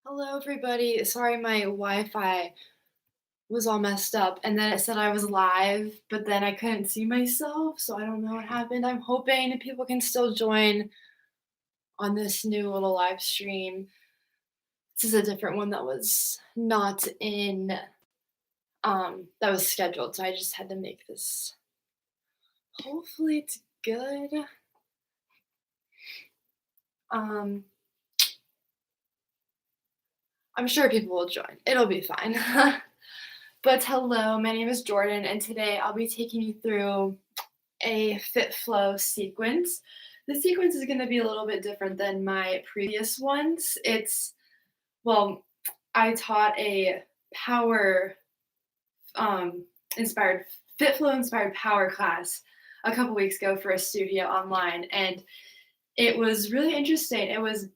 Hello, everybody. Sorry, my Wi-Fi was all messed up, and then it said I was live, but then I couldn't see myself, so I don't know what happened. I'm hoping people can still join on this new little live stream. This is a different one that was not in, that was scheduled, so I just had to make this. Hopefully, it's good. Um, I'm sure people will join. It'll be fine. But hello, my name is Jordan, and today I'll be taking you through a fit flow sequence. The sequence is going to be a little bit different than my previous ones. Well, I taught a power inspired, fit flow inspired power class a couple weeks ago for a studio online, and it was really interesting. It was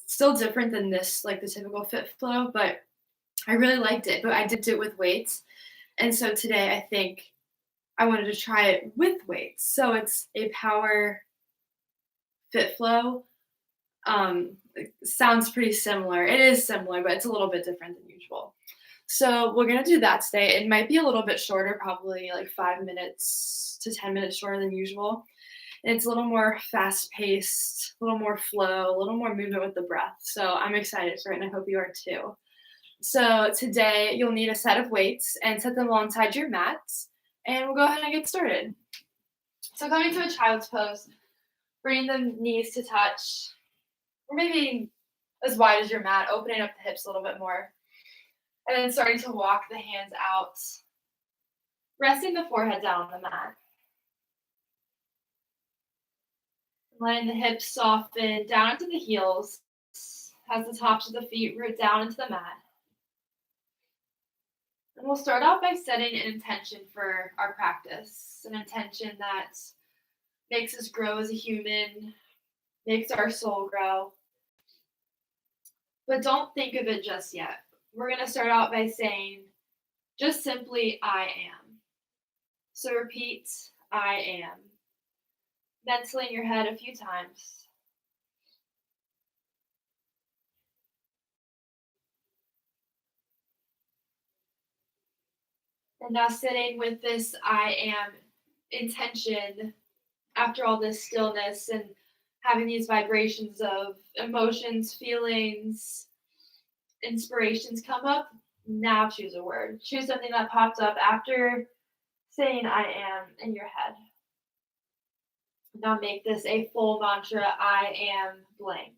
still different than this, like the typical fit flow, but I really liked it. But I did it with weights. And so today I think I wanted to try it with weights. So it's a power fit flow. It sounds pretty similar. It is similar, but it's a little bit different than usual. So we're gonna do that today. It might be a little bit shorter, probably like 5 minutes to 10 minutes shorter than usual. And it's a little more fast paced, a little more flow, a little more movement with the breath. So I'm excited for it, and I hope you are too. So today you'll need a set of weights and set them alongside your mats, and we'll go ahead and get started. So coming to a child's pose, bringing the knees to touch, or maybe as wide as your mat, opening up the hips a little bit more, and then starting to walk the hands out, resting the forehead down on the mat. Letting the hips soften down into the heels as the tops of the feet root down into the mat. And we'll start off by setting an intention for our practice, an intention that makes us grow as a human, makes our soul grow. But don't think of it just yet. We're going to start out by saying just simply, I am. So repeat, I am. Mentally in your head a few times. And now sitting with this I am intention after all this stillness and having these vibrations of emotions, feelings, inspirations come up, now choose a word. Choose something that popped up after saying I am in your head. Now make this a full mantra, I am blank.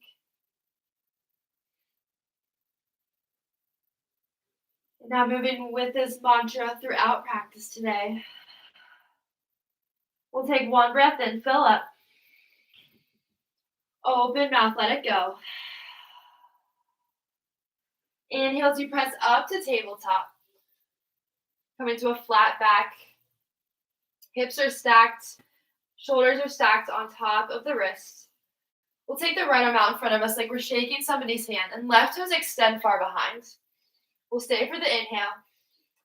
Now moving with this mantra throughout practice today. We'll take one breath in, fill up. Open mouth, let it go. Inhale as you press up to tabletop. Come into a flat back. Hips are stacked. Shoulders are stacked on top of the wrists. We'll take the right arm out in front of us like we're shaking somebody's hand, and left toes extend far behind. We'll stay for the inhale.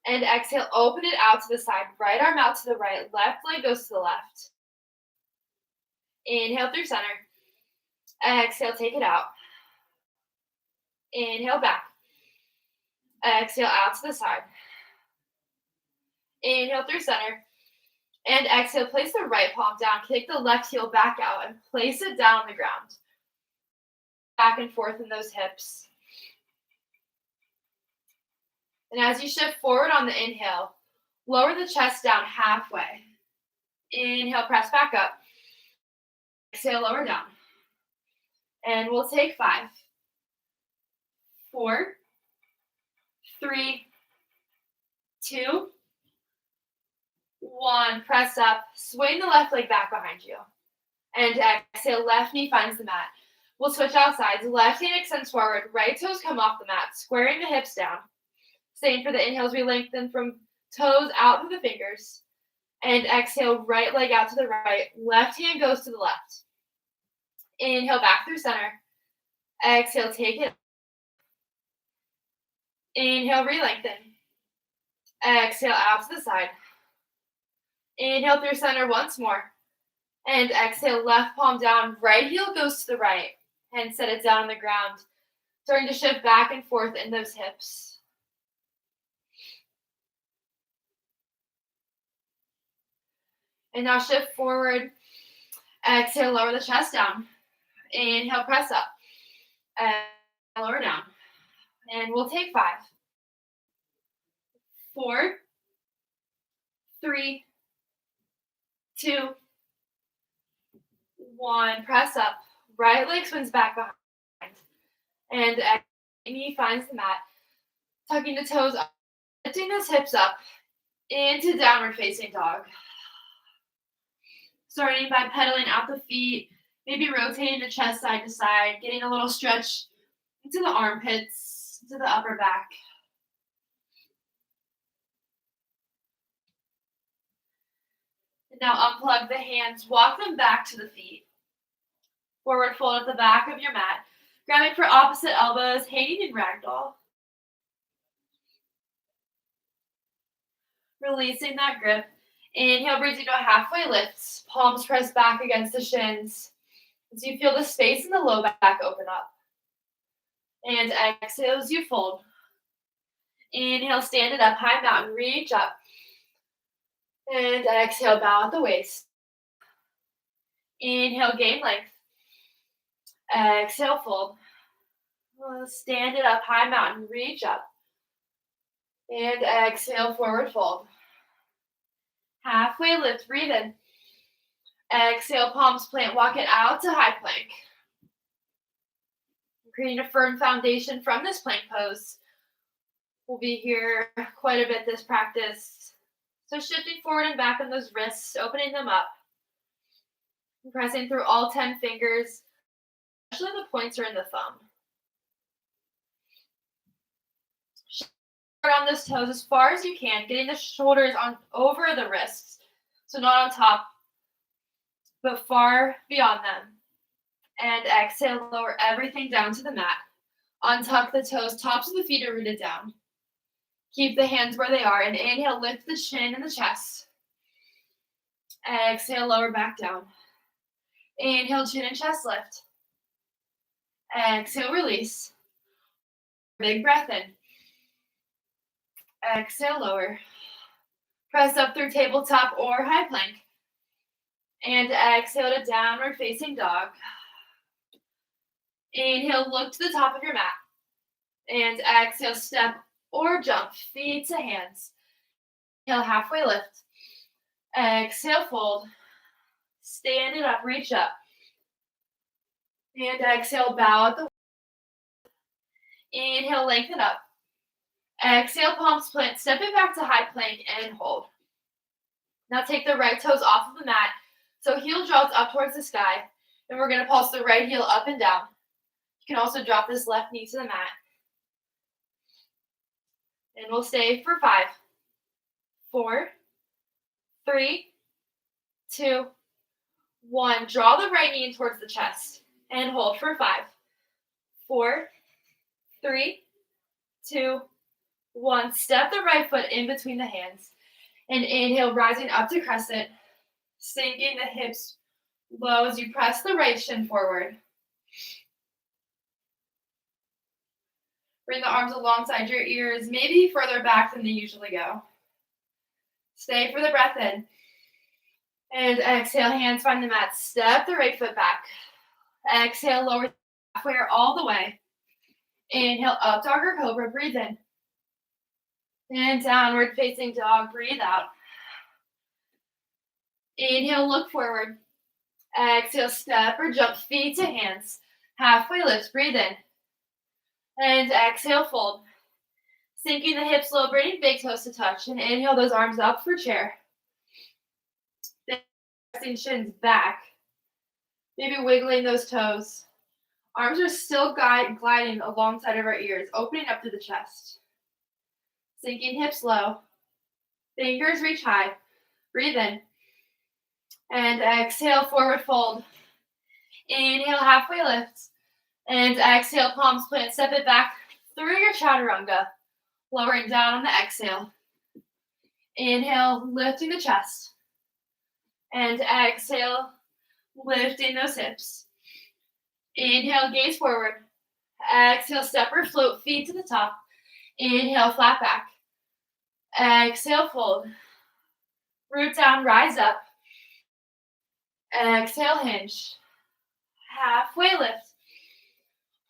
And exhale, open it out to the side. Right arm out to the right. Left leg goes to the left. Inhale through center. Exhale, take it out. Inhale back. Exhale out to the side. Inhale through center. And exhale, place the right palm down. Kick the left heel back out and place it down on the ground. Back and forth in those hips. And as you shift forward on the inhale, lower the chest down halfway. Inhale, press back up. Exhale, lower down. And we'll take 5, 4, 3, 2, 1. Press up. Swing the left leg back behind you. And exhale, left knee finds the mat. We'll switch out sides. Left hand extends forward. Right toes come off the mat, squaring the hips down. Same for the inhales. We lengthen from toes out through the fingers. And exhale, right leg out to the right. Left hand goes to the left. Inhale back through center. Exhale, take it. Inhale, re-lengthen. Exhale, out to the side. Inhale through center once more. And exhale, left palm down. Right heel goes to the right. And set it down on the ground. Starting to shift back and forth in those hips. And now shift forward. Exhale, lower the chest down. Inhale, press up. Exhale, lower down. And we'll take 5, 4, 3, 2, 1. Press up. Right leg swings back behind. And knee finds the mat. Tucking the toes up. Lifting those hips up into downward facing dog. Starting by pedaling out the feet, maybe rotating the chest side to side, getting a little stretch into the armpits, to the upper back. And now unplug the hands, walk them back to the feet. Forward fold at the back of your mat. Grabbing for opposite elbows, hanging in ragdoll. Releasing that grip. Inhale, brings you to a halfway lift. Palms press back against the shins. As you feel the space in the low back open up. And exhale as you fold. Inhale, stand it up, high mountain, reach up. And exhale, bow at the waist. Inhale, gain length. Exhale, fold. Stand it up, high mountain, reach up. And exhale, forward fold. Halfway lift, breathe in. Exhale, palms plant, walk it out to high plank. Creating a firm foundation from this plank pose. We'll be here quite a bit this practice. So shifting forward and back on those wrists, opening them up. Pressing through all 10 fingers, especially the pointer and the thumb. On those toes as far as you can, getting the shoulders on over the wrists, so not on top, but far beyond them. And exhale, lower everything down to the mat. Untuck the toes, tops of the feet are rooted down. Keep the hands where they are, and inhale, lift the chin and the chest. Exhale, lower back down. Inhale, chin and chest lift. Exhale, release. Big breath in. Exhale, lower. Press up through tabletop or high plank. And exhale to downward facing dog. Inhale, look to the top of your mat. And exhale, step or jump, feet to hands. Inhale, halfway lift. Exhale, fold. Stand it up, reach up. And exhale, bow at the inhale, lengthen up. Exhale, palms plant, step it back to high plank and hold. Now take the right toes off of the mat. So heel draws up towards the sky. And we're going to pulse the right heel up and down. You can also drop this left knee to the mat. And we'll stay for 5, 4, 3, 2, 1. Draw the right knee in towards the chest. And hold for 5, 4, 3, 2, 1. Step the right foot in between the hands. And inhale, rising up to crescent. Sinking the hips low as you press the right shin forward. Bring the arms alongside your ears, maybe further back than they usually go. Stay for the breath in. And exhale, hands find the mat. Step the right foot back. Exhale, lower halfway or all the way. Inhale, up dog or cobra, breathe in. And downward facing dog, breathe out. Inhale, look forward. Exhale, step or jump, feet to hands. Halfway lift, breathe in. And exhale, fold. Sinking the hips low, bringing big toes to touch. And inhale those arms up for chair. Pressing shins back. Maybe wiggling those toes. Arms are still gliding alongside of our ears, opening up to the chest. Sinking hips low. Fingers reach high. Breathe in. And exhale, forward fold. Inhale, halfway lift. And exhale, palms plant. Step it back through your chaturanga. Lowering down on the exhale. Inhale, lifting the chest. And exhale, lifting those hips. Inhale, gaze forward. Exhale, step or float, feet to the top. Inhale, flat back. Exhale, fold. Root down, rise up. Exhale, hinge. Halfway lift.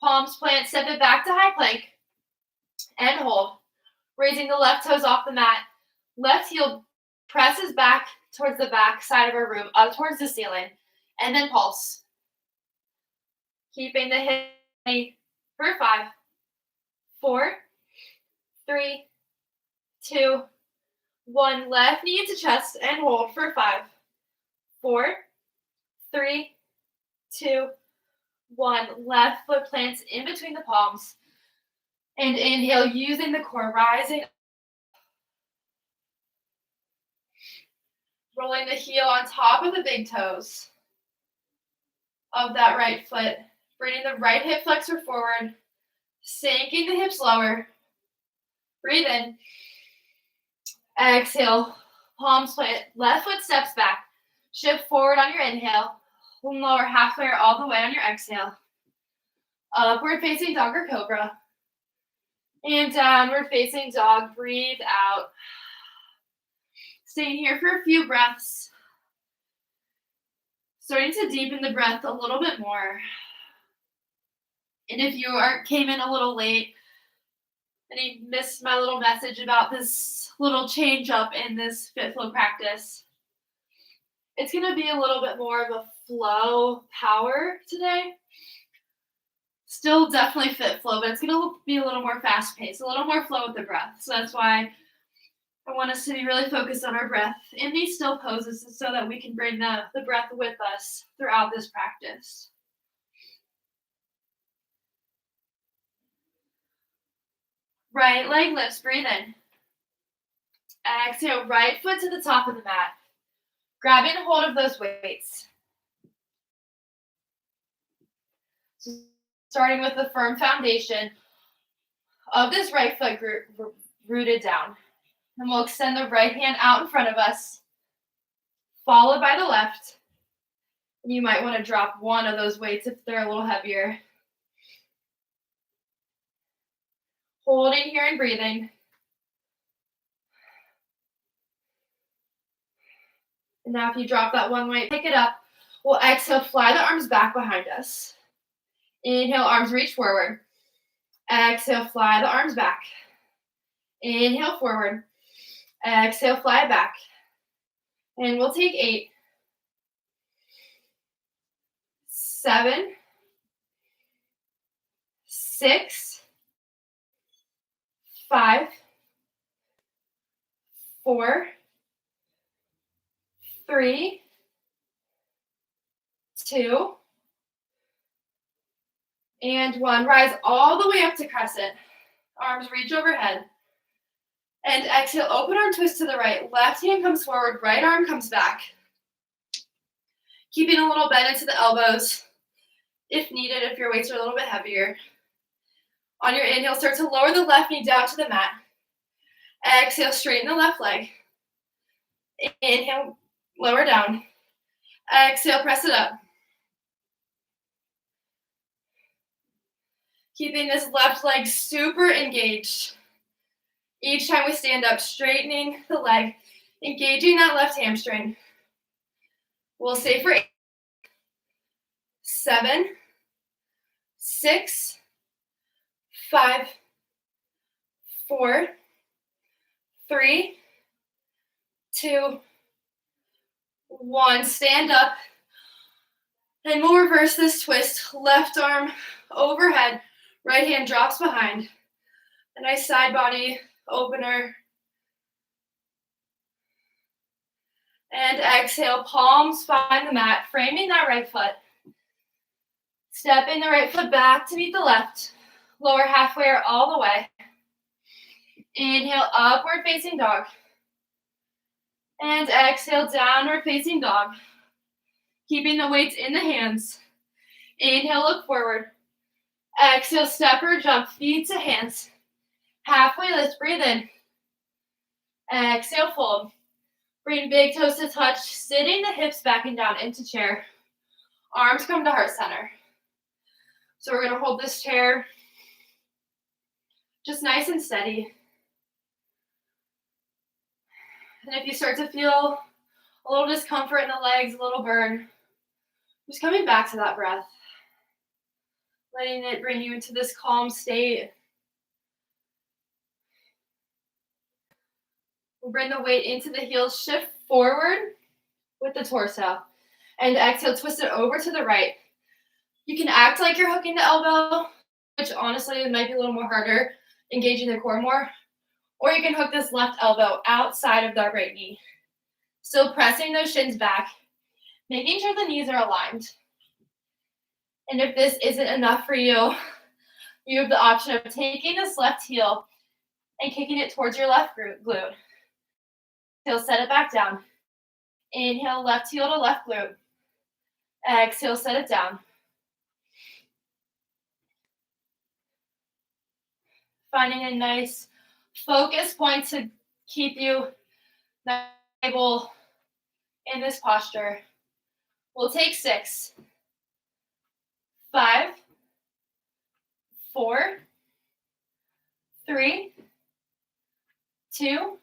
Palms plant, step it back to high plank. And hold. Raising the left toes off the mat. Left heel presses back towards the back side of our room, up towards the ceiling. And then pulse. Keeping the hip for 5, 4, 3, 2, 1. Left knee to chest and hold for 5, 4, 3, 2, 1. Left foot plants in between the palms. And inhale, using the core, rising. Rolling the heel on top of the big toes of that right foot. Bringing the right hip flexor forward. Sinking the hips lower. Breathe in. Exhale. Palms plant. Left foot steps back. Shift forward on your inhale. Lower halfway or all the way on your exhale. Upward facing dog or cobra. And downward facing dog. Breathe out. Staying here for a few breaths. Starting to deepen the breath a little bit more. And if you came in a little late and you missed my little message about this little change up in this FitFlow practice, it's going to be a little bit more of a flow power today. Still definitely FitFlow, but it's going to be a little more fast paced, a little more flow with the breath. So that's why I want us to be really focused on our breath in these still poses so that we can bring the breath with us throughout this practice. Right leg lifts, breathe in. Exhale, right foot to the top of the mat. Grabbing hold of those weights. So starting with the firm foundation of this right foot rooted down. And we'll extend the right hand out in front of us, followed by the left. You might want to drop one of those weights if they're a little heavier. Holding here and breathing. And now if you drop that one weight, pick it up. We'll exhale, fly the arms back behind us. Inhale, arms reach forward. Exhale, fly the arms back. Inhale, forward. Exhale, fly back. And we'll take 8, 7, 6, 5, 4, 3, 2, and 1. Rise all the way up to crescent. Arms reach overhead. And exhale, open arm twist to the right. Left hand comes forward, right arm comes back. Keeping a little bend into the elbows if needed, if your weights are a little bit heavier. On your inhale, start to lower the left knee down to the mat. Exhale, straighten the left leg. Inhale, lower down. Exhale, press it up. Keeping this left leg super engaged. Each time we stand up, straightening the leg, engaging that left hamstring. We'll stay for 8, 7, 6, 5, 4, 3, 2, 1. Stand up. And we'll reverse this twist. Left arm overhead. Right hand drops behind. A nice side body opener. And exhale, palms find the mat, framing that right foot. Stepping the right foot back to meet the left. Lower halfway or all the way. Inhale, upward facing dog. And exhale, downward facing dog. Keeping the weights in the hands. Inhale, look forward. Exhale, step or jump, feet to hands. Halfway lift, breathe in. Exhale, fold. Bring big toes to touch, sitting the hips back and down into chair. Arms come to heart center. So we're going to hold this chair Just nice and steady. And if you start to feel a little discomfort in the legs, a little burn, just coming back to that breath, letting it bring you into this calm state. We'll bring the weight into the heels, shift forward with the torso, and exhale, twist it over to the right. You can act like you're hooking the elbow, which honestly might be a little more harder, engaging the core more, or you can hook this left elbow outside of that right knee. Still pressing those shins back, making sure the knees are aligned. And if this isn't enough for you, you have the option of taking this left heel and kicking it towards your left glute. Exhale, set it back down. Inhale, left heel to left glute. Exhale, set it down. Finding a nice focus point to keep you stable in this posture. We'll take 6, 5, 4, 3, 2,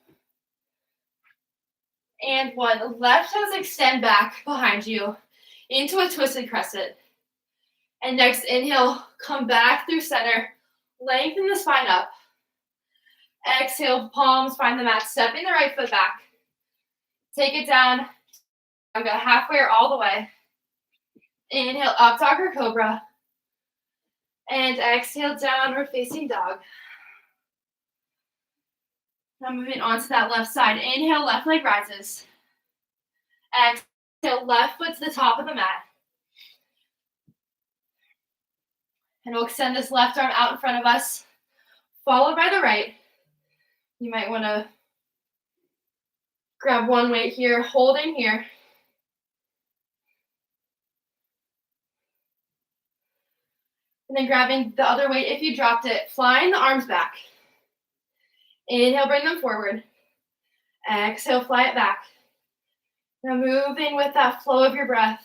and 1. Left toes extend back behind you into a twisted crescent. And next, inhale, come back through center. Lengthen the spine up. Exhale, palms find the mat, stepping the right foot back. Take it down. I've got halfway or all the way. Inhale, up dog or cobra. And exhale, downward facing dog. Now moving on to that left side. Inhale, left leg rises. Exhale, left foot to the top of the mat. And we'll extend this left arm out in front of us, followed by the right. You might want to grab one weight here, holding here. And then grabbing the other weight if you dropped it, flying the arms back. Inhale, bring them forward. Exhale, fly it back. Now moving with that flow of your breath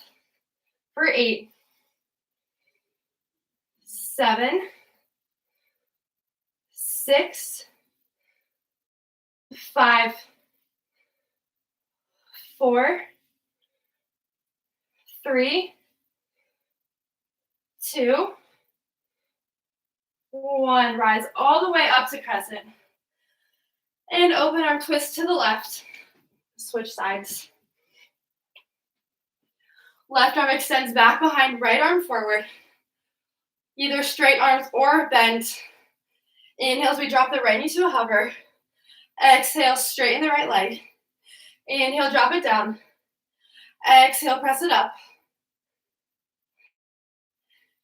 for 8, 7, 6, 5, 4, 3, 2, 1. Rise all the way up to crescent. And open arm twist to the left. Switch sides. Left arm extends back behind, right arm forward. Either straight arms or bent. Inhale as we drop the right knee to a hover. Exhale, straighten the right leg. Inhale, drop it down. Exhale, press it up.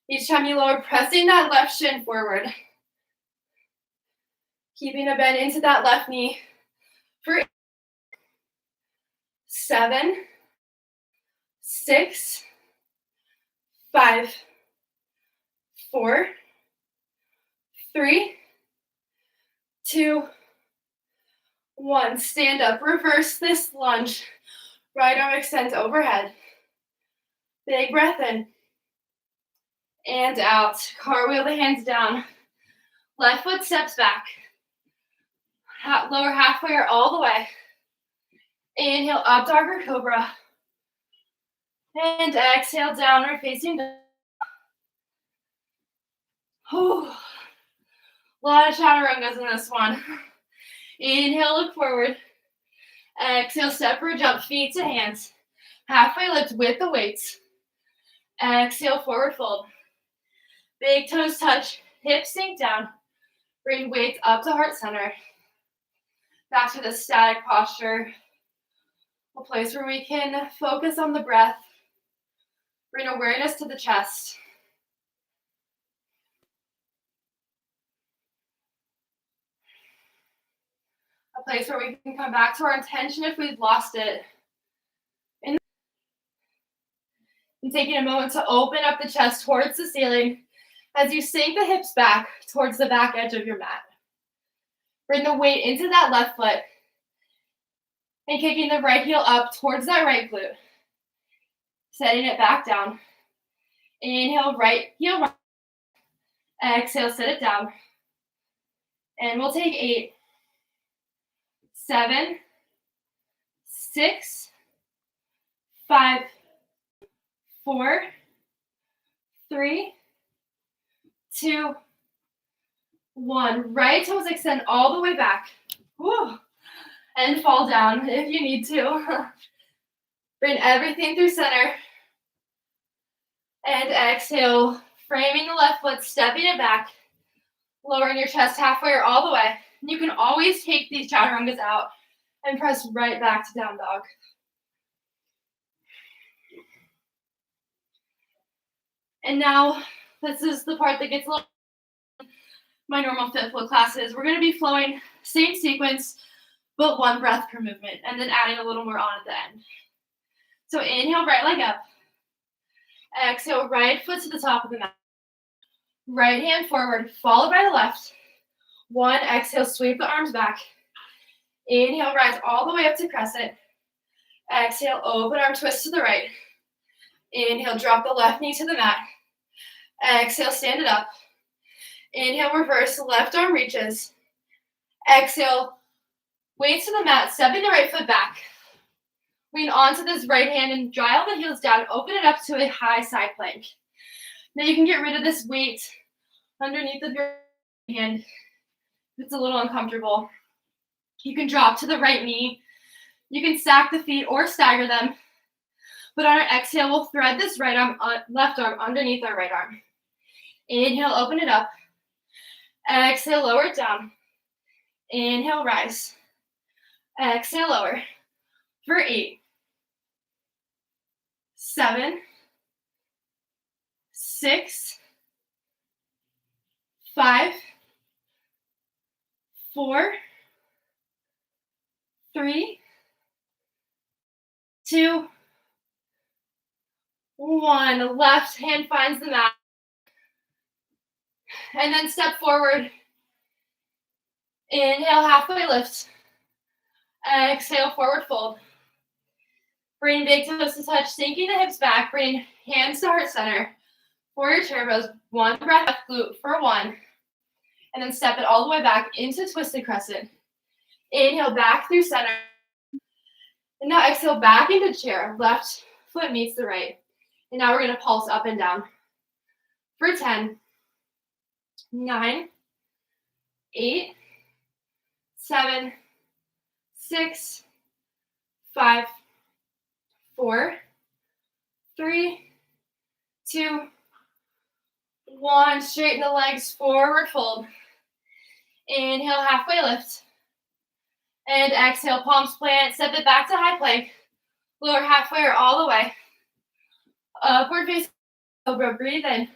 Each time you lower, pressing that left shin forward. Keeping a bend into that left knee for 7, 6, 5, 4, 3, 2, 1. Stand up, reverse this lunge. Right arm extends overhead. Big breath in. And out. Cartwheel the hands down. Left foot steps back. Lower halfway or all the way. Inhale, up dog or cobra. And exhale, downward facing dog. A lot of chaturangas in this one. Inhale, look forward. Exhale, step or jump, feet to hands. Halfway lift with the weights. Exhale, forward fold. Big toes touch, hips sink down. Bring weights up to heart center. Back to the static posture. A place where we can focus on the breath. Bring awareness to the chest. A place where we can come back to our intention if we've lost it. And taking a moment to open up the chest towards the ceiling as you sink the hips back towards the back edge of your mat. Bring the weight into that left foot and kicking the right heel up towards that right glute. Setting it back down. Inhale, right heel right. Exhale, sit it down. And we'll take 8, 7, 6, 5, 4, 3, 2, 1. Right toes extend all the way back. Woo. And fall down if you need to. Bring everything through center. And exhale, framing the left foot, stepping it back, lowering your chest halfway or all the way. You can always take these chaturangas out and press right back to down dog. And now, this is the part that gets a little my normal fit flow classes. We're going to be flowing same sequence, but one breath per movement, and then adding a little more on at the end. So inhale, right leg up. Exhale, right foot to the top of the mat. Right hand forward, followed by the left. 1, exhale, sweep the arms back. Inhale, rise all the way up to crescent. Exhale, open arm twist to the right. Inhale, drop the left knee to the mat. Exhale, stand it up. Inhale, reverse, left arm reaches. Exhale, weight to the mat, stepping the right foot back. Lean onto this right hand and dial the heels down. Open it up to a high side plank. Now you can get rid of this weight underneath of your hand if it's a little uncomfortable. You can drop to the right knee. You can stack the feet or stagger them. But on our exhale, we'll thread this right arm, left arm underneath our right arm. Inhale, open it up. Exhale, lower it down. Inhale, rise. Exhale, lower. For 8, 7, 6, 5, 4, 3, 2, 1. Left hand finds the mat. And then step forward. Inhale, halfway lift. Exhale, forward fold. Bring big toes to touch, sinking the hips back. Bring hands to heart center. For your chair pose, 1 breath left glute for 1. And then step it all the way back into twisted crescent. Inhale, back through center. And now exhale, back into chair. Left foot meets the right. And now we're going to pulse up and down. For 10, 9, 8, 7, 6, 5, 4, 3, 2, 1. Straighten the legs, forward fold. Inhale, halfway lift. And exhale, palms plant, step it back to high plank. Lower halfway or all the way. Upward facing cobra, breathe in.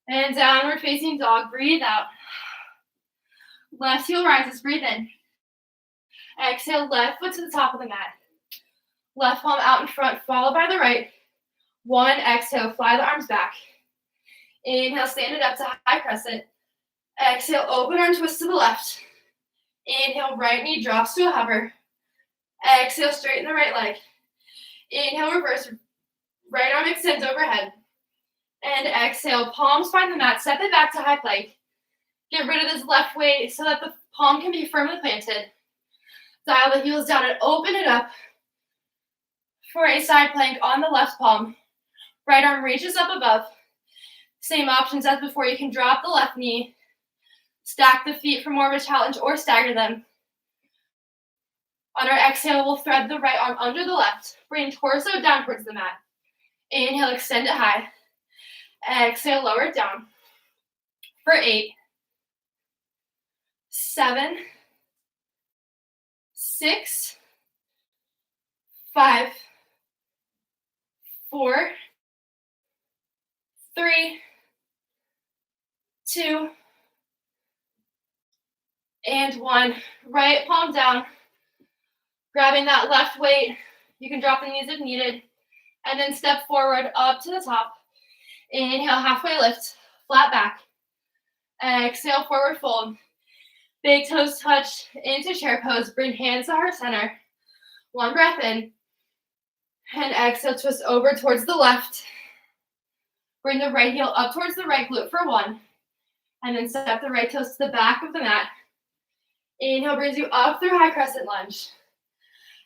And downward facing dog, breathe out. Left heel rises, breathe in. Exhale, left foot to the top of the mat. Left palm out in front, followed by the right. 1, exhale, fly the arms back. Inhale, stand it up to high crescent. Exhale, open arm twist to the left. Inhale, right knee drops to a hover. Exhale, straighten the right leg. Inhale, reverse. Right arm extends overhead. And exhale, palms find the mat. Step it back to high plank. Get rid of this left weight so that the palm can be firmly planted. Dial the heels down and open it up for a side plank on the left palm. Right arm reaches up above. Same options as before. You can drop the left knee, stack the feet for more of a challenge, or stagger them. On our exhale, we'll thread the right arm under the left. Bring torso down towards the mat. Inhale, extend it high. Exhale, lower it down. For 8, 7, 6, 5, 4, 3, 2, and 1. Right palm down. Grabbing that left weight. You can drop the knees if needed. And then step forward up to the top. Inhale, halfway lift. Flat back. Exhale, forward fold. Big toes touch into chair pose. Bring hands to heart center. 1 breath in. And exhale, twist over towards the left. Bring the right heel up towards the right glute for 1. And then step the right toes to the back of the mat. Inhale brings you up through high crescent lunge.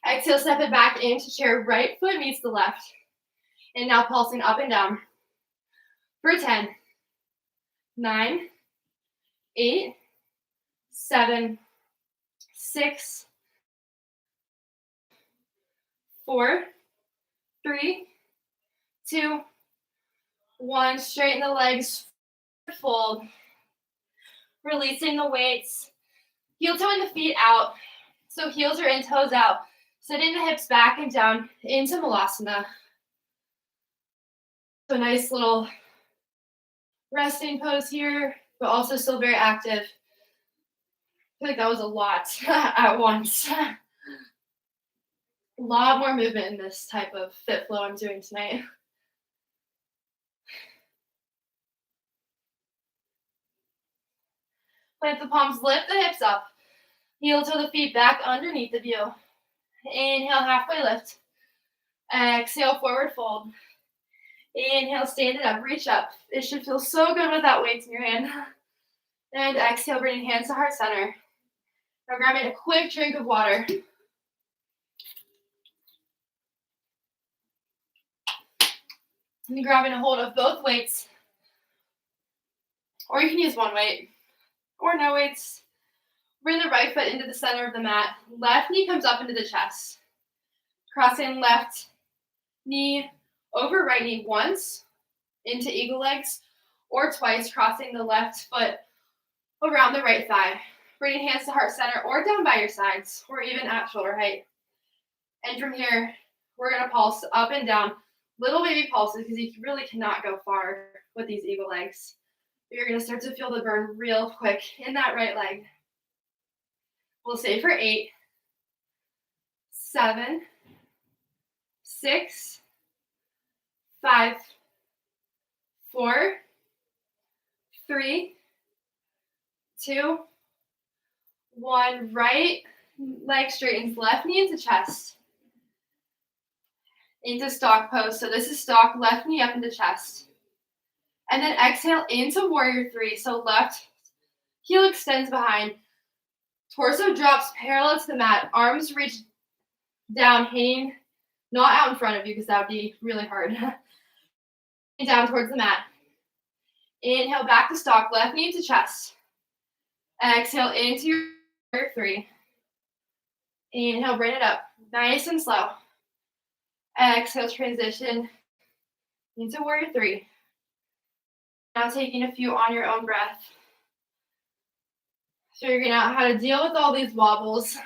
Exhale, step it back into chair. Right foot meets the left. And now pulsing up and down for 10, 9, 8, 7, 6, 4, 3, 2, 1. Straighten the legs, fold. Releasing the weights. Heel toeing the feet out. So heels are in, toes out. Sitting the hips back and down into Malasana. So a nice little resting pose here, but also still very active. I feel like that was a lot at once. A lot more movement in this type of fit flow I'm doing tonight. Plant the palms, lift the hips up. Heel toe the feet back underneath of you. Inhale, halfway lift. Exhale, forward fold. Inhale, stand it up, reach up. It should feel so good without weights in your hand. And exhale, bringing hands to heart center. Now grabbing a quick drink of water. And grabbing a hold of both weights. Or you can use one weight. Or no weights. Bring the right foot into the center of the mat. Left knee comes up into the chest. Crossing left knee over right knee once into eagle legs, or twice, crossing the left foot around the right thigh. Bringing hands to heart center or down by your sides, or even at shoulder height. And from here, we're going to pulse up and down. Little baby pulses, because you really cannot go far with these eagle legs. You're going to start to feel the burn real quick in that right leg. We'll say for 8, 7, 6, 5, 4, 3, 2, 1. Right leg straightens, left knee into chest. Into stock pose. So this is stock, left knee up into chest. And then exhale into warrior 3. So left heel extends behind. Torso drops parallel to the mat. Arms reach down, hanging not out in front of you because that would be really hard. Down towards the mat. Inhale back to stock, left knee into chest. Exhale into your warrior 3. Inhale, bring it up. Nice and slow. Exhale, transition into warrior 3. Now taking a few on your own breath. Figuring out how to deal with all these wobbles.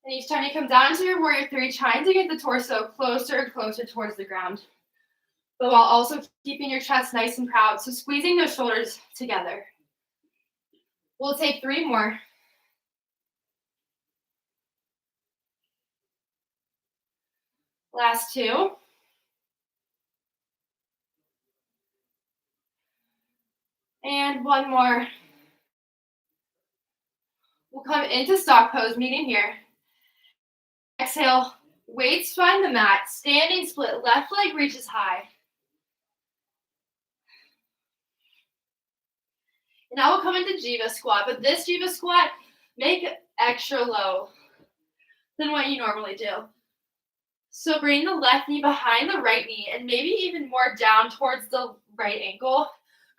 And each time you come down to your warrior 3, trying to get the torso closer and closer towards the ground, but while also keeping your chest nice and proud. So squeezing those shoulders together. We'll take 3 more. Last 2. And 1 more. We'll come into stock pose, meeting here. Exhale, weights find the mat, standing split, left leg reaches high. And now we'll come into Jiva squat, but this Jiva squat, make it extra low than what you normally do. So bring the left knee behind the right knee and maybe even more down towards the right ankle.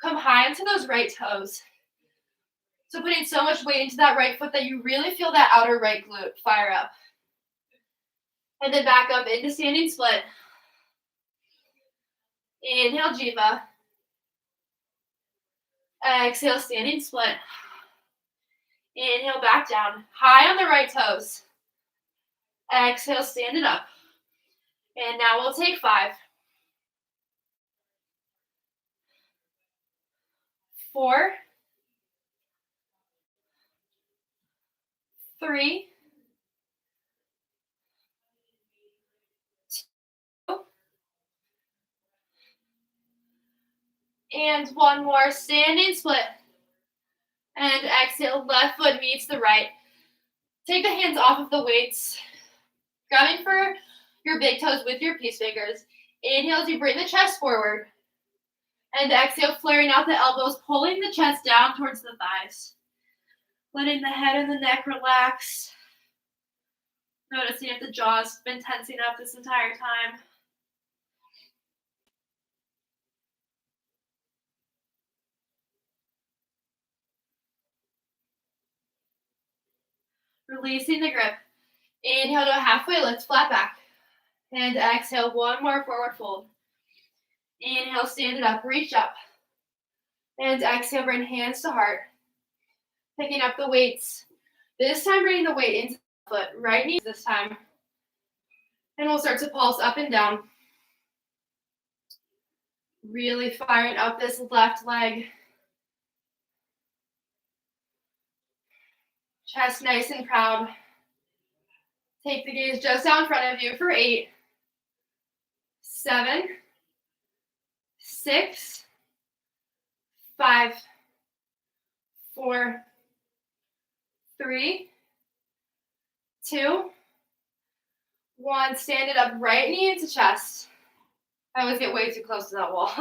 Come high into those right toes. So putting so much weight into that right foot that you really feel that outer right glute fire up. And then back up into standing split. Inhale, Jiva. Exhale, standing split. Inhale, back down. High on the right toes. Exhale, stand it up. And now we'll take 5. 4. 3. 2. And 1 more, standing split. And exhale, left foot meets the right. Take the hands off of the weights. Grabbing for your big toes with your peace fingers. Inhale as you bring the chest forward. And exhale, flaring out the elbows, pulling the chest down towards the thighs. Letting the head and the neck relax. Noticing if the jaw's been tensing up this entire time. Releasing the grip. Inhale to a halfway lift, flat back. And exhale, one more forward fold. Inhale, stand it up, reach up. And exhale, bring hands to heart. Picking up the weights. This time, bringing the weight into the foot. Right knee this time. And we'll start to pulse up and down. Really firing up this left leg. Chest nice and proud. Take the gaze just out in front of you for 8, 7, 6, 5, 4, 3, 2, 1. Stand it up, right knee into chest. I always get way too close to that wall.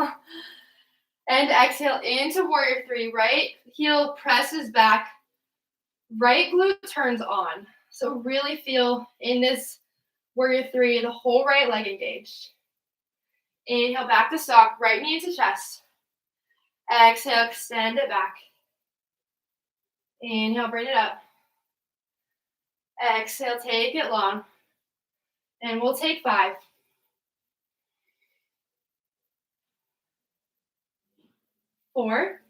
And exhale into warrior 3. Right heel presses back. Right glute turns on. So really feel in this warrior 3, the whole right leg engaged. Inhale back to stock, right knee into chest. Exhale, extend it back. Inhale, bring it up. Exhale, take it long. And we'll take 5. 4.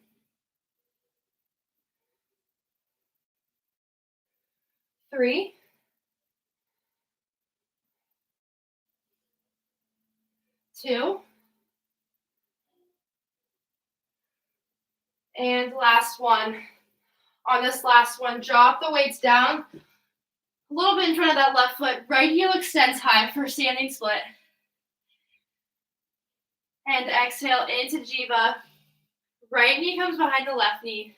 3. 2. And last one. On this last one, drop the weights down. A little bit in front of that left foot. Right heel extends high for standing split. And exhale into Jiva. Right knee comes behind the left knee.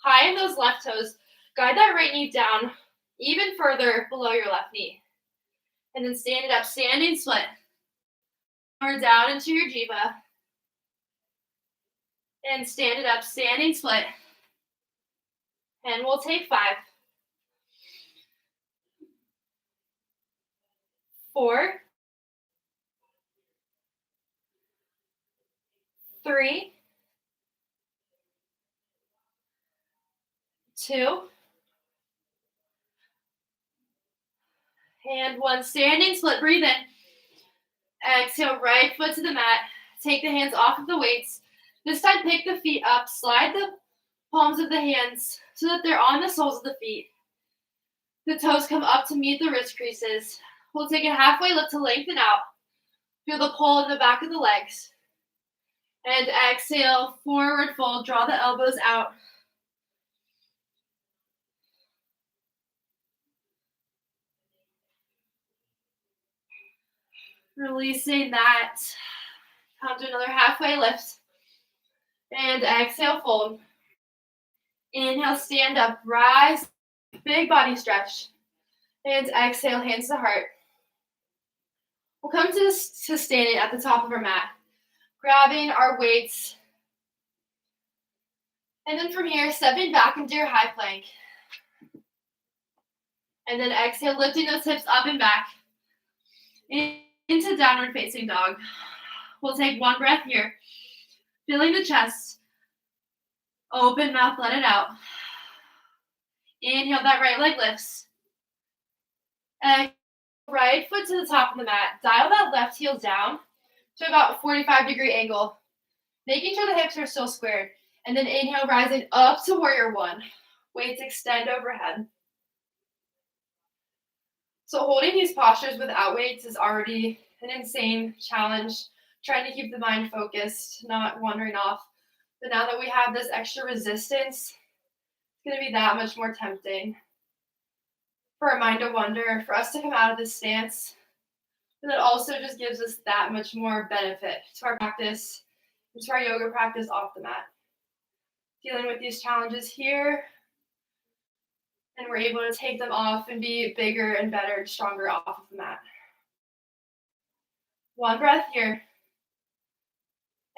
High in those left toes. Guide that right knee down even further below your left knee. And then stand it up, standing split. Or down into your Jiva. And stand it up, standing split. And we'll take 5. 4. 3. 2. And 1. Standing split, breathe in. Exhale, right foot to the mat. Take the hands off of the weights. This time, pick the feet up. Slide the palms of the hands so that they're on the soles of the feet. The toes come up to meet the wrist creases. We'll take a halfway lift to lengthen out. Feel the pull in the back of the legs. And exhale, forward fold. Draw the elbows out. Releasing that. Come to another halfway lift. And exhale, fold. Inhale, stand up, rise. Big body stretch. And exhale, hands to heart. We'll come to standing at the top of our mat. Grabbing our weights. And then from here, stepping back into your high plank. And then exhale, lifting those hips up and back. Into downward facing dog. We'll take 1 breath here. Feeling the chest. Open mouth, let it out. Inhale, that right leg lifts. Exhale, right foot to the top of the mat. Dial that left heel down to about a 45-degree angle. Making sure the hips are still squared. And then inhale, rising up to warrior 1. Weights extend overhead. So holding these postures without weights is already an insane challenge. Trying to keep the mind focused, not wandering off. But now that we have this extra resistance, it's going to be that much more tempting for our mind to wander, for us to come out of this stance. And that also just gives us that much more benefit to our practice, and to our yoga practice off the mat. Dealing with these challenges here, and we're able to take them off and be bigger and better and stronger off of the mat. 1 breath here.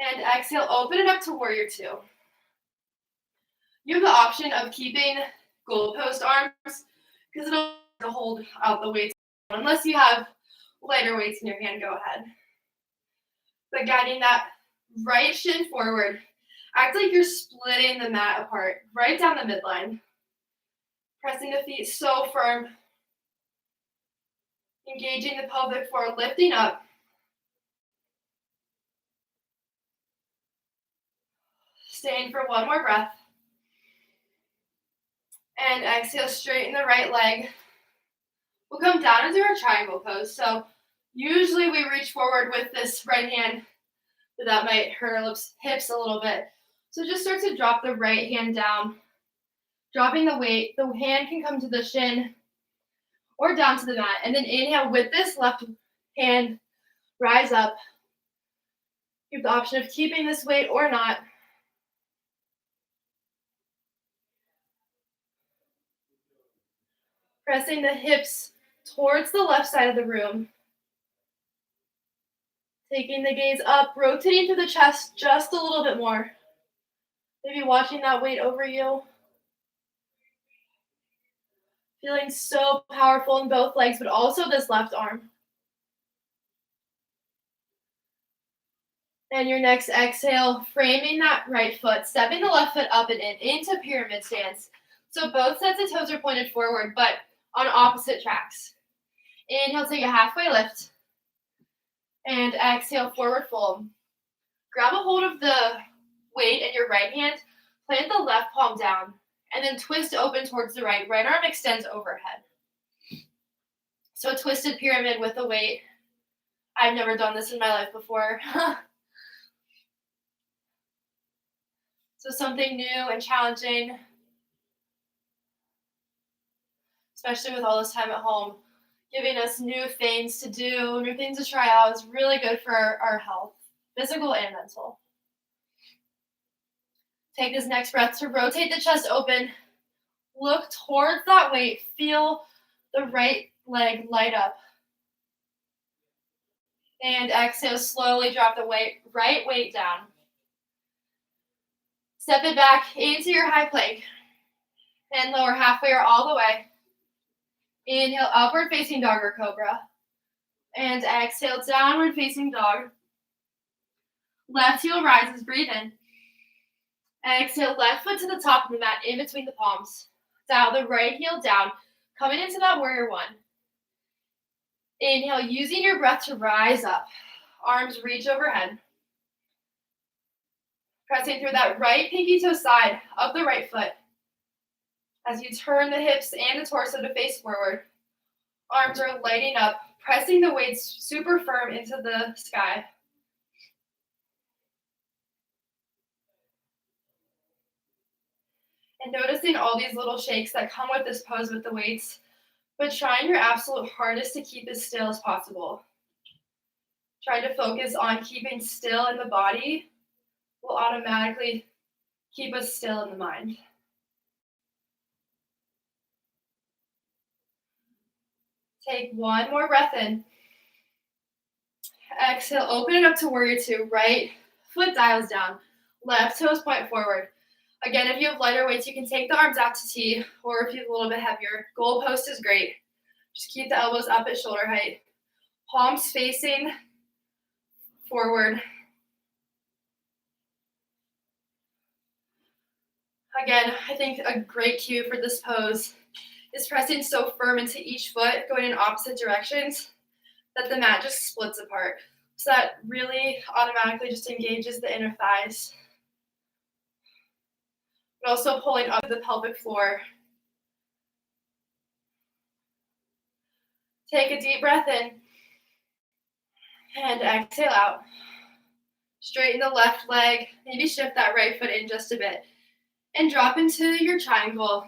And exhale, open it up to warrior two. You have the option of keeping goalpost arms because it'll hold out the weights. Unless you have lighter weights in your hand, go ahead. But guiding that right shin forward, act like you're splitting the mat apart, right down the midline. Pressing the feet so firm. Engaging the pelvic floor, lifting up. Staying for one more breath. And exhale, straighten the right leg. We'll come down into our triangle pose. So usually we reach forward with this right hand, but that might hurt our hips a little bit. So just start to drop the right hand down, dropping the weight. The hand can come to the shin or down to the mat. And then inhale with this left hand, rise up. You have the option of keeping this weight or not. Pressing the hips towards the left side of the room. Taking the gaze up, rotating to the chest just a little bit more. Maybe watching that weight over you. Feeling so powerful in both legs, but also this left arm. And your next exhale, framing that right foot, stepping the left foot up and in, into pyramid stance. So both sets of toes are pointed forward, but on opposite tracks. Inhale, take a halfway lift. And exhale, forward fold. Grab a hold of the weight in your right hand, plant the left palm down, and then twist open towards the right. Right arm extends overhead. So twisted pyramid with the weight. I've never done this in my life before. So something new and challenging, especially with all this time at home, giving us new things to do, new things to try out is really good for our health, physical and mental. Take this next breath to rotate the chest open. Look towards that weight. Feel the right leg light up. And exhale, slowly drop the right weight down. Step it back into your high plank. And lower halfway or all the way. Inhale, upward facing dog or cobra. And exhale, downward facing dog. Left heel rises, breathe in. Exhale, left foot to the top of the mat, in between the palms. Dial the right heel down, coming into that warrior one. Inhale, using your breath to rise up. Arms reach overhead. Pressing through that right pinky toe side of the right foot. As you turn the hips and the torso to face forward. Arms are lighting up, pressing the weights super firm into the sky. And noticing all these little shakes that come with this pose with the weights, but trying your absolute hardest to keep as still as possible. Trying to focus on keeping still in the body will automatically keep us still in the mind. Take one more breath in. Exhale, open it up to warrior two. Right foot dials down. Left toes point forward. Again, if you have lighter weights, you can take the arms out to T, or if you have a little bit heavier, goalpost is great. Just keep the elbows up at shoulder height. Palms facing forward. Again, I think a great cue for this pose is pressing so firm into each foot, going in opposite directions, that the mat just splits apart. So that really automatically just engages the inner thighs. But also pulling up the pelvic floor. Take a deep breath in. And exhale out. Straighten the left leg. Maybe shift that right foot in just a bit. And drop into your triangle.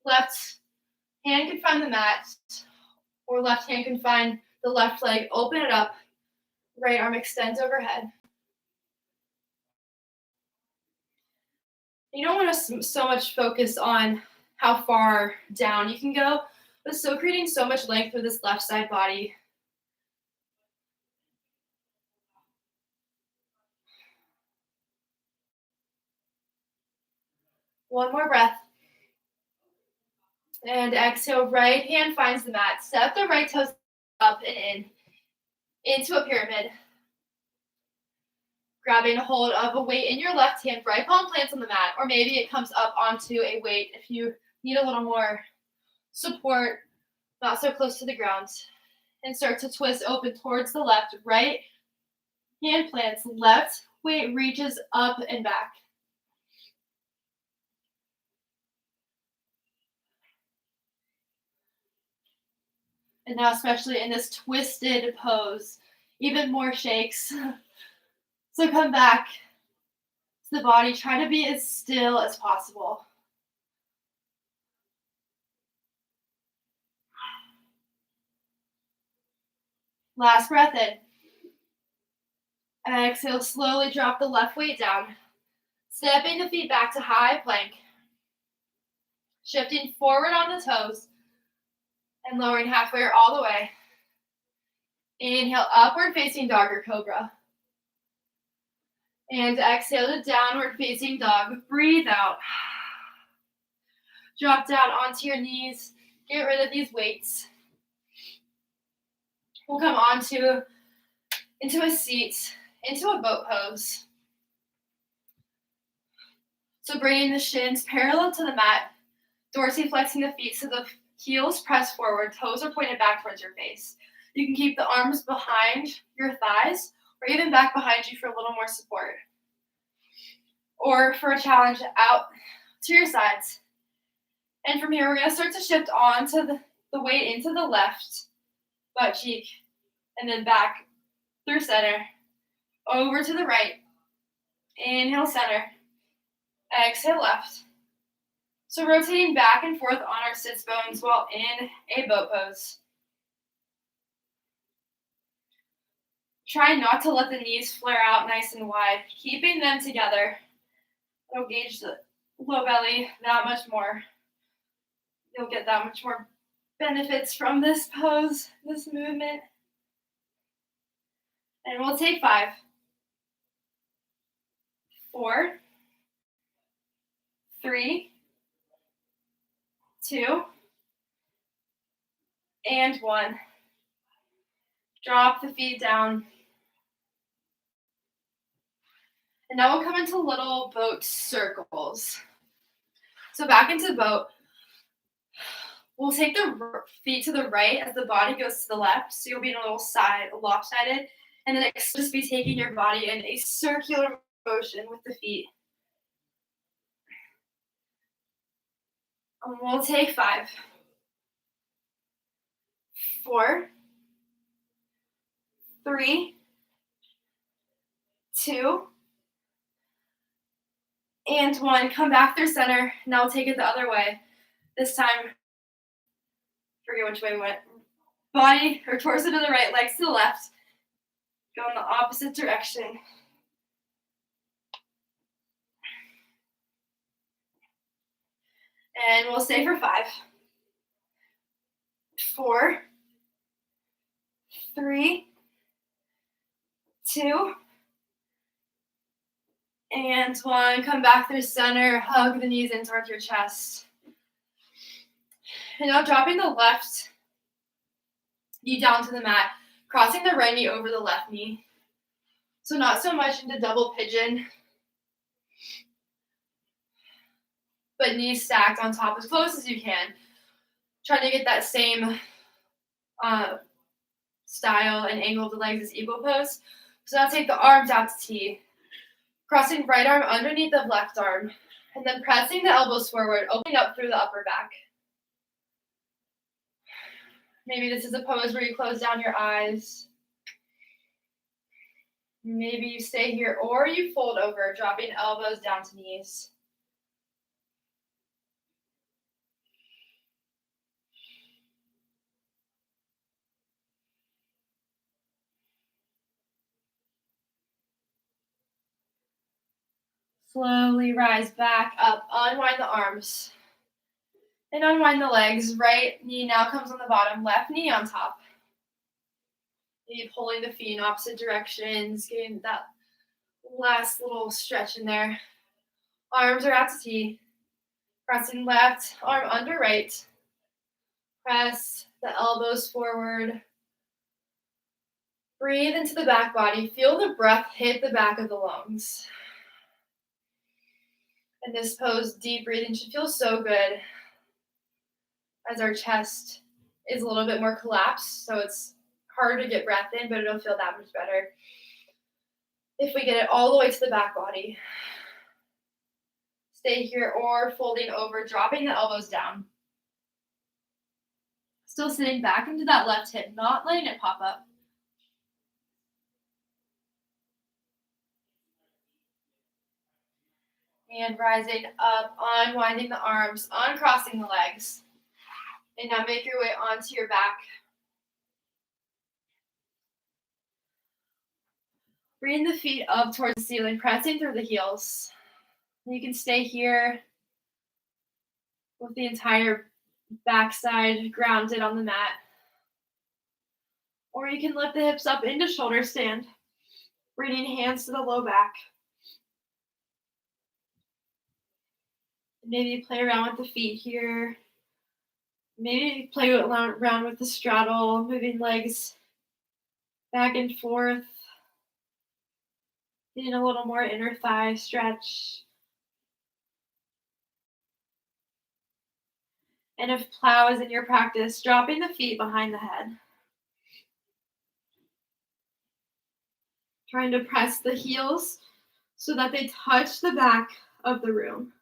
Left hand can find the mat. Or left hand can find the left leg. Open it up. Right arm extends overhead. You don't want to so much focus on how far down you can go, but still creating so much length for this left side body. One more breath. And exhale, right hand finds the mat. Step the right toes up and in, into a pyramid. Grabbing a hold of a weight in your left hand, right palm plants on the mat, or maybe it comes up onto a weight if you need a little more support, not so close to the ground. And start to twist open towards the left. Right hand plants, left weight reaches up and back. And now, especially in this twisted pose, even more shakes. So come back to the body. Try to be as still as possible. Last breath in. Exhale, slowly drop the left weight down. Stepping the feet back to high plank. Shifting forward on the toes. And lowering halfway or all the way. Inhale, upward facing dog or cobra. And exhale to downward facing dog. Breathe out. Drop down onto your knees. Get rid of these weights. We'll come into a seat, into a boat pose. So bringing the shins parallel to the mat, dorsiflexing the feet so the heels press forward, toes are pointed back towards your face. You can keep the arms behind your thighs or even back behind you for a little more support. Or for a challenge, out to your sides. And from here, we're going to start to shift on to the weight into the left butt cheek, and then back through center, over to the right. Inhale, center. Exhale, left. So rotating back and forth on our sits bones while in a boat pose. Try not to let the knees flare out nice and wide, keeping them together. It'll gauge the low belly that much more. You'll get that much more benefits from this pose, this movement. And we'll take 5, 4, 3, 2, and 1. Drop the feet down. And now we'll come into little boat circles. So back into the boat. We'll take the feet to the right as the body goes to the left. So you'll be in a little lopsided. And then just be taking your body in a circular motion with the feet. And we'll take 5, 4, 3, 2, and 1. Come back through center. Now we'll take it the other way. This time, forget which way we went. Body or torso to the right, legs to the left. Go in the opposite direction. And we'll stay for 5, 4, 3, 2, and 1. Come back through center. Hug the knees in towards your chest. And now dropping the left knee down to the mat, crossing the right knee over the left knee. So not so much into double pigeon, but knees stacked on top as close as you can. Try to get that same style and angle of the legs as eagle pose. So now take the arms out to T. Crossing right arm underneath the left arm. And then pressing the elbows forward, opening up through the upper back. Maybe this is a pose where you close down your eyes. Maybe you stay here or you fold over, dropping elbows down to knees. Slowly rise back up, unwind the arms. And unwind the legs. Right knee now comes on the bottom, left knee on top. Maybe pulling the feet in opposite directions, getting that last little stretch in there. Arms are out to T. Pressing left arm under right. Press the elbows forward. Breathe into the back body. Feel the breath hit the back of the lungs. In this pose, deep breathing should feel so good as our chest is a little bit more collapsed, so it's harder to get breath in, but it'll feel that much better if we get it all the way to the back body. Stay here or folding over, dropping the elbows down. Still sitting back into that left hip, not letting it pop up. And rising up, unwinding the arms, uncrossing the legs. And now make your way onto your back. Bring the feet up towards the ceiling, pressing through the heels. You can stay here with the entire backside grounded on the mat. Or you can lift the hips up into shoulder stand, bringing hands to the low back. Maybe play around with the feet here. Maybe play around with the straddle, moving legs back and forth. Getting a little more inner thigh stretch. And if plow is in your practice, dropping the feet behind the head. Trying to press the heels so that they touch the back of the room.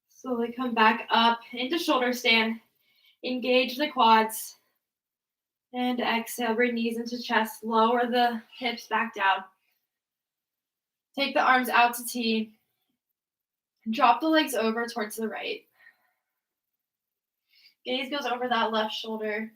Slowly come back up into shoulder stand. Engage the quads. And exhale, bring knees into chest. Lower the hips back down. Take the arms out to T. Drop the legs over towards the right. Gaze goes over that left shoulder.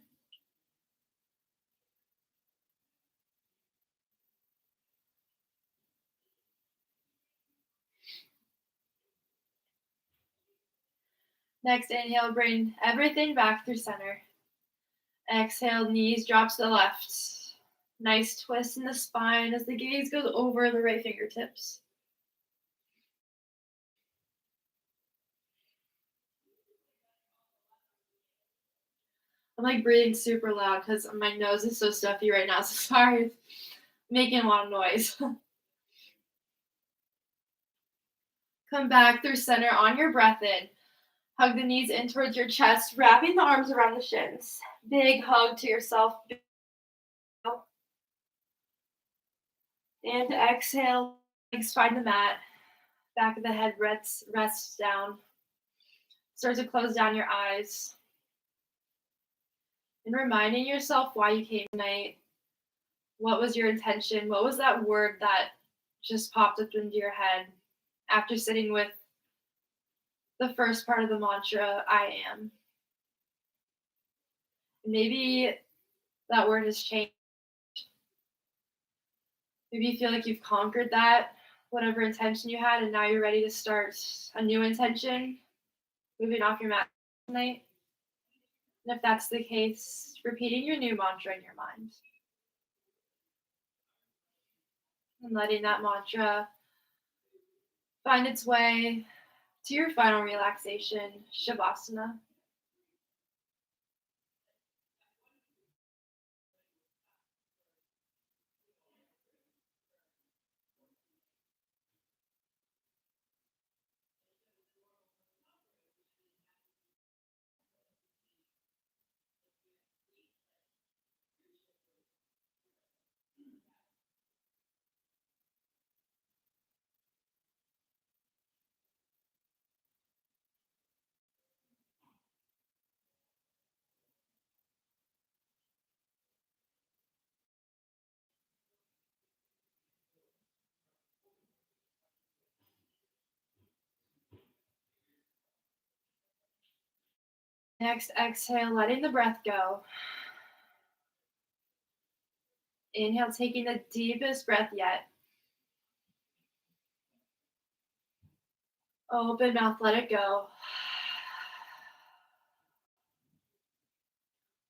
Next inhale, bring everything back through center. Exhale, knees drop to the left. Nice twist in the spine as the gaze goes over the right fingertips. I'm like breathing super loud because my nose is so stuffy right now, so sorry if making a lot of noise. Come back through center on your breath in. Hug the knees in towards your chest, wrapping the arms around the shins. Big hug to yourself. And exhale, legs find the mat. Back of the head rests down. Start to close down your eyes. And reminding yourself why you came tonight. What was your intention? What was that word that just popped up into your head after sitting with the first part of the mantra, I am? Maybe that word has changed. Maybe you feel like you've conquered that, whatever intention you had, and now you're ready to start a new intention, moving off your mat tonight. And if that's the case, repeating your new mantra in your mind. And letting that mantra find its way to your final relaxation, Shavasana. Next, exhale, letting the breath go. Inhale, taking the deepest breath yet. Open mouth, let it go.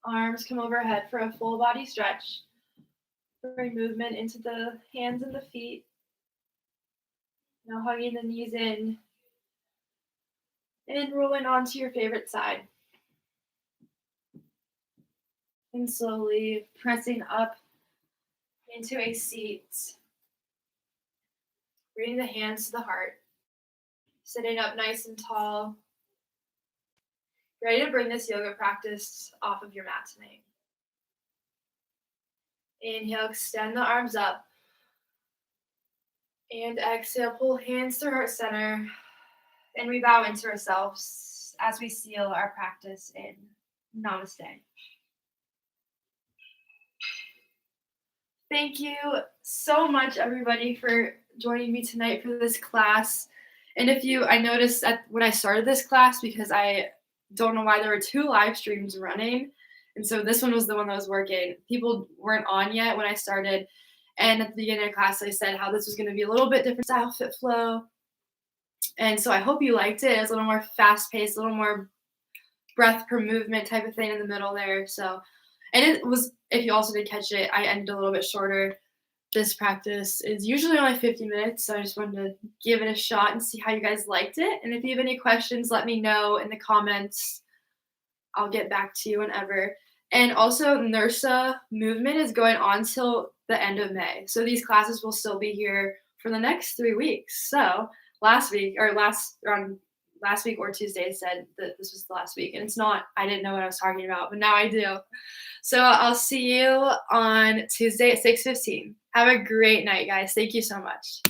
Arms come overhead for a full body stretch. Bring movement into the hands and the feet. Now hugging the knees in and rolling onto your favorite side. And slowly pressing up into a seat. Bringing the hands to the heart. Sitting up nice and tall. Ready to bring this yoga practice off of your mat tonight. Inhale, extend the arms up. And exhale, pull hands to heart center. And we bow into ourselves as we seal our practice in Namaste. Thank you so much, everybody, for joining me tonight for this class. And I noticed when I started this class, because I don't know why there were 2 live streams running. And so this one was the one that was working. People weren't on yet when I started. And at the beginning of class, I said how this was going to be a little bit different style fit flow. And so I hope you liked it. It was a little more fast paced, a little more breath per movement type of thing in the middle there. So, and it was, if you also did catch it, I ended a little bit shorter. This practice is usually only 50 minutes. So I just wanted to give it a shot and see how you guys liked it. And if you have any questions, let me know in the comments. I'll get back to you whenever. And also, NERSA movement is going on till the end of May. So these classes will still be here for the next 3 weeks. So last week or Tuesday said that this was the last week. And it's not. I didn't know what I was talking about, but now I do. So I'll see you on Tuesday at 6:15. Have a great night, guys. Thank you so much.